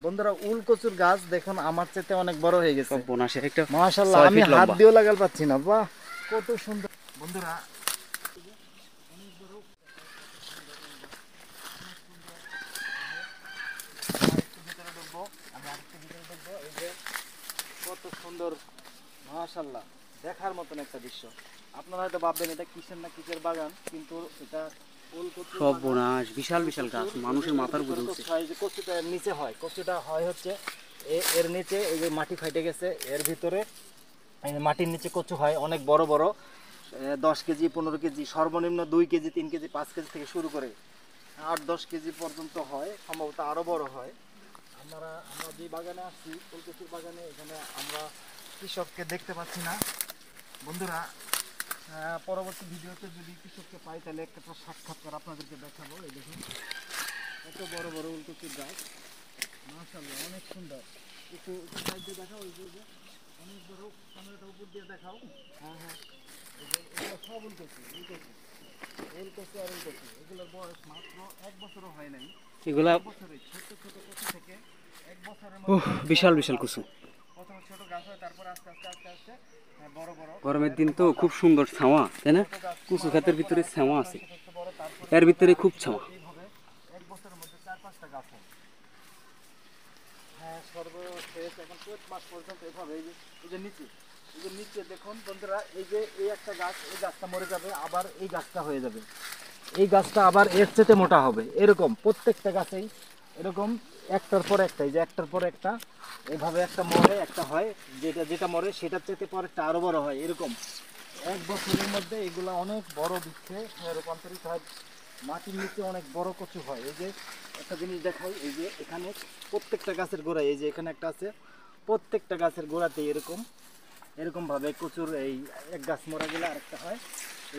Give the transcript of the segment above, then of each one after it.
বন্ধুরা উল কচুর গাছ দেখুন আমার চেয়ে অনেক বড় হয়ে গেছে। বোনাসের একটা মাশাআল্লাহ, আমি হাত দিয়েও লাগাল পাচ্ছি না। বাহ, কত সুন্দর বন্ধুরা। কত সুন্দর, মাশাআল্লাহ, দেখার মতন একটা দৃশ্য। আপনারা হয়তো ভাববেন এটা কিসের না কিসের বাগান, কিন্তু এটা সব বোনাস, বিশাল বিশাল গাছ মানুষের মাথার উপরে উঠছে। কচুটা নিচে হয়, কচুটা হয় হচ্ছে এর নিচে, এই যে মাটি ফাইটে গেছে এর ভিতরে, মাটির নিচে কচু হয় অনেক বড় বড়, 10 কেজি 15 কেজি, সর্বনিম্ন 2 কেজি 3 কেজি 5 কেজি থেকে শুরু করে 8-10 কেজি পর্যন্ত হয়, সম্ভবত আরও বড় হয়। আমরা যে বাগানে আসছি ফুল কচুর বাগানে, এখানে আমরা কৃষককে দেখতে পাচ্ছি না বন্ধুরা। পরবর্তী ভিডিওতে যদি কৃষককে পাই তাহলে একটা সাক্ষাৎকার আপনাদেরকে দেখাবো। এই দেখুন এত বড় বড় উলকপির গাছ, মাশাআল্লাহ, অনেক সুন্দর। একটু সাইড দিয়ে দেখাও, ওই যে অনেক বড়, ক্যামেরাটা উপর দিয়ে দেখাও। হ্যাঁ হ্যাঁ, এগুলো সব উলকপি আর উলকপি। এগুলোর বয়স মাত্র 1 বছরও হয় নাই। এগুলা বছরে ছোট ছোট কচু থেকে 1 বছরের বিশাল বিশাল কুসুম। প্রথমে ছোট গাছ হয়, তারপর আস্তে আস্তে আস্তে আস্তে বড় বড়। গরমের দিন তো খুব সুন্দর ছাওয়া, তাই না? কুচু খাতের ভিতরে ছাওয়া আছে, এর ভিতরে খুব ছাওয়া। এইভাবে 1 বছরের মধ্যে 4-5টা গাছ হয়। হ্যাঁ, সর্বশেষ এখন 4 মাস পর্যন্ত এভাবে। এই যে নিচে দেখুন বন্ধুরা, এই যে এই একটা গাছ, এই গাছটা মরে যাবে, আবার এই গাছটা হয়ে যাবে, এই গাছটা আবার এর চেয়ে মোটা হবে। এরকম প্রত্যেকটা গাছেই এরকম একটার পর একটা, এই যে একটার পর একটা, এভাবে একটা মরে একটা হয়, যেটা মরে সেটার চেয়ে পরেরটা আরো বড় হয়। এরকম 1 বছরের মধ্যে এগুলা অনেক বড় বৃক্ষে রূপান্তরিত হয়। মাটির নিচে অনেক বড় কচু হয়। এই যে একটা জিনিস দেখাই, এই যে এখানে প্রত্যেকটা গাছের গোড়ায়, এই যে এখানে একটা আছে, প্রত্যেকটা গাছের গোড়াতে এরকম ভাবে কচুর, এই এক গাছ মরা গেলে আরেকটা হয়,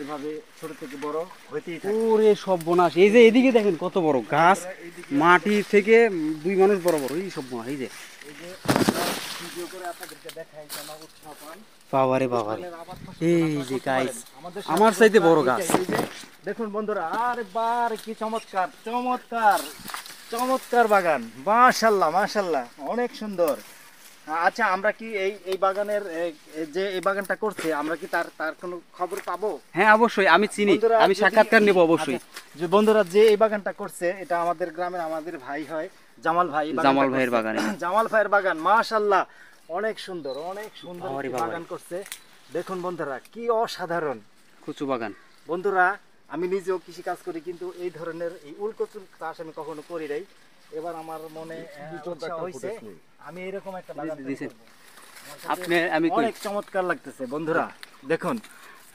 এভাবে ছোট থেকে বড় হইতেই থাকে। ওরে সব বোনাস, এই যে এদিকে দেখেন কত বড় গাছ, মাটি থেকে 2 মানুষ বড় বড়, এই সব বোনাস। এই যে ভিডিও করে আপনাদেরকে দেখাই যেন উৎসাহ পান। বাবারে বাবারে, এই যে গাইস আমার চাইতে বড় গাছ দেখুন বন্ধুরা। আরে বার কি চমৎকার চমৎকার চমৎকার বাগান, মাশাআল্লাহ মাশাআল্লাহ, অনেক সুন্দর। আচ্ছা, আমরা কি এই বাগানের যে এই বাগানটা করছে, আমরা কি তার কোনো খবর পাবো? হ্যাঁ অবশ্যই, আমি চিনি, আমি সাক্ষাৎকার নেব অবশ্যই। যে বন্ধুরা যে এই বাগানটা করছে, এটা আমাদের গ্রামের আমাদের ভাই হয়, জামাল ভাই। জামাল ভাইয়ের বাগানে, জামাল ভাইয়ের বাগান, মাশাআল্লাহ, অনেক সুন্দর বাগান করছে। দেখুন বন্ধুরা কি অসাধারণ কচু বাগান। বন্ধুরা, আমি নিজেও কৃষি কাজ করি, কিন্তু এই ধরনের এই উলকচুর চাষ আমি কখনো করি নাই। এবার আমার মনে উৎসাহ হয়েছে, আমি এরকম একটা বাগান করব। আপনি আমি অনেক চমৎকার লাগতেছে বন্ধুরা, দেখুন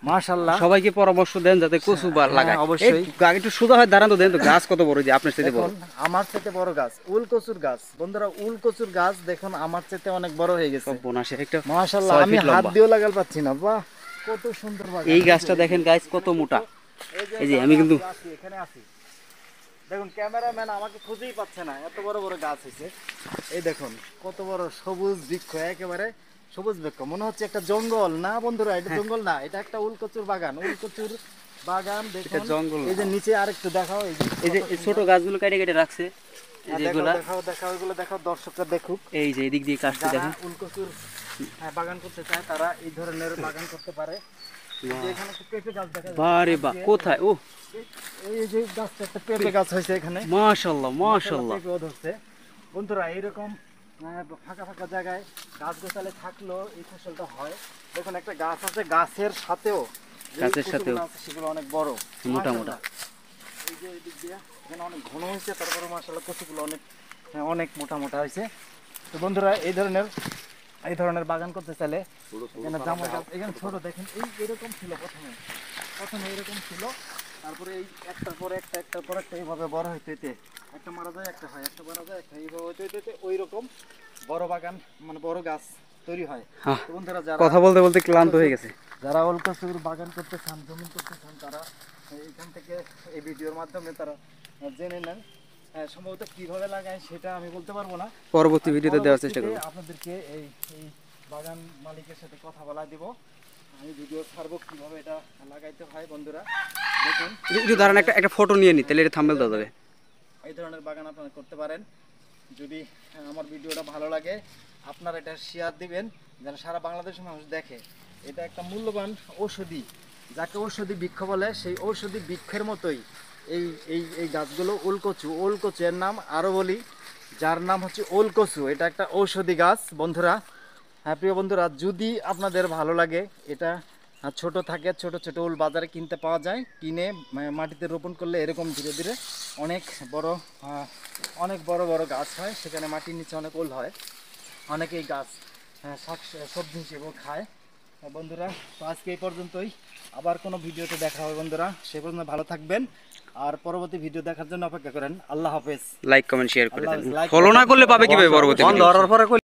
মাশাআল্লাহ। সবাইকে পরামর্শ দেন যাতে কচু লাগায়। অবশ্যই একটু সোজা হয় দাঁড়ান তো, দেন তো গাছ কত বড়, যে আপনার সাথে বড়, আমার সাথে বড় গাছ, উলকচুর গাছ। বন্ধুরা উলকচুর গাছ দেখুন আমার সাথে অনেক বড় হয়ে গেছে। সব বোনাসের একটা মাশাআল্লাহ, আমি হাত দিয়েও লাগাল পাচ্ছি না। বাহ, কত সুন্দর বাগান। এই গাছটা দেখেন গাইস কত মোটা। এই যে আমি কিন্তু এখানে আছি, দেখুন ক্যামেরাম্যান আমাকে খুঁজেই পাচ্ছে না, এত বড় বড় গাছ হয়েছে। এই দেখুন কত বড় সবুজ বৃক্ষ, একেবারে সবুজ বৃক্ষ, মনে হচ্ছে একটা জঙ্গল। না বন্ধুরা, এটা জঙ্গল না, এটা একটা উলকচুর বাগান। উলকচুর বাগান দেখুন, জঙ্গল। এই যে নিচে আরেকটু দেখাও, এই যে ছোট গাছগুলো কেটে কেটে রাখছে, দেখাও এগুলো দেখাও, দর্শকরা দেখুক। এই যে এদিক দিয়ে কাটছে দেখেন। উলকচুর বাগান করতে চায় তারা এই ধরনের বাগান করতে পারে। এখানে একটা পেঁপে গাছ দেখা যাচ্ছে। বারে বাহ, কোথায়? ও এই যে গাছটা, একটা পেঁপে গাছ হয়েছে এখানে, মাশাআল্লাহ মাশাআল্লাহ। পেঁপেও ধরছে। বন্ধুরা এইরকম ফাঁকা ফাঁকা জায়গায় গাছ গোছালে থাকলেও এই ফসলটা হয়। দেখুন একটা গাছ আছে, গাছের সাথেও সেগুলো অনেক বড়, মোটা মোটা। এই যে এদিক দিয়ে এখানে অনেক ঘন হয়েছে, তারপরে মাশাআল্লাহ কচুগুলো অনেক মোটা মোটা হয়েছে। তো বন্ধুরা এই ধরনের বাগান করতে চাইলে, এখানে জামা গাছ, এখানে ছোট দেখেন, এরকম ছিল প্রথমে এরকম ছিল, তারপরে এই একটার পর একটা এইভাবে বড় হইতে হইতে একটা মারা যায়, একটা হয়, একটা মারা যায়, একটা এইভাবে হইতে হইতে ওই রকম বড় বাগান, মানে বড় গাছ তৈরি হয়। তো বন্ধুরা যারা কথা বলতে বলতে ক্লান্ত হয়ে গেছে, যারা উলকচুর বাগান করতে চান, জমিন করতে চান, তারা এইখান থেকে এই ভিডিওর মাধ্যমে তারা জেনে নেন। সম্ভবত কিভাবে লাগায় সেটা আমি বলতে পারবো না, পরবর্তী ভিডিওতে দেওয়ার চেষ্টা করব। আপনাদেরকে এই বাগান মালিকের সাথে কথা বলা দিব, আমি ভিডিও ছাড়বো কিভাবে এটা লাগাইতে হয়। বন্ধুরা দেখুন, একটু দাঁড়ান, একটা ফটো নিয়ে নি, তাহলে এটা থাম্বনেল দেওয়া যাবে। এই ধরনের বাগান আপনারা করতে পারেন। যদি আমার ভিডিওটা ভালো লাগে আপনারা এটা শেয়ার দিবেন যেন সারা বাংলাদেশের মানুষ দেখে। এটা একটা মূল্যবান ঔষধি, যাকে ঔষধি বৃক্ষ বলে, সেই ঔষধি বৃক্ষের মতোই এই এই এই গাছগুলো ওলকচু। ওলকচু এর নাম আরও বলি, যার নাম হচ্ছে ওলকচু। এটা একটা ঔষধি গাছ বন্ধুরা। হ্যাঁ প্রিয় বন্ধুরা, যদি আপনাদের ভালো লাগে, এটা ছোট থাকে, ছোট ছোট ওল বাজারে কিনতে পাওয়া যায়। কিনে মাটিতে রোপণ করলে এরকম ধীরে ধীরে অনেক বড় বড় গাছ হয়। সেখানে মাটির নিচে অনেক ওল হয়। অনেকেই গাছ শাক সবজি হিসেবেও খায়। বন্ধুরা, তো আজকে এই পর্যন্তই। আবার কোনো ভিডিওতে দেখা হবে বন্ধুরা। সে পর্যন্ত ভালো থাকবেন, আর পরবর্তী ভিডিও দেখার জন্য অপেক্ষা করেন। আল্লাহ হাফেজ। লাইক কমেন্ট শেয়ার করে আল্লাহ দেন। হাফেজ। লাইক ফলো না করলে পাবে কিভাবে বন্ধ পরবর্তী হওয়ার পরে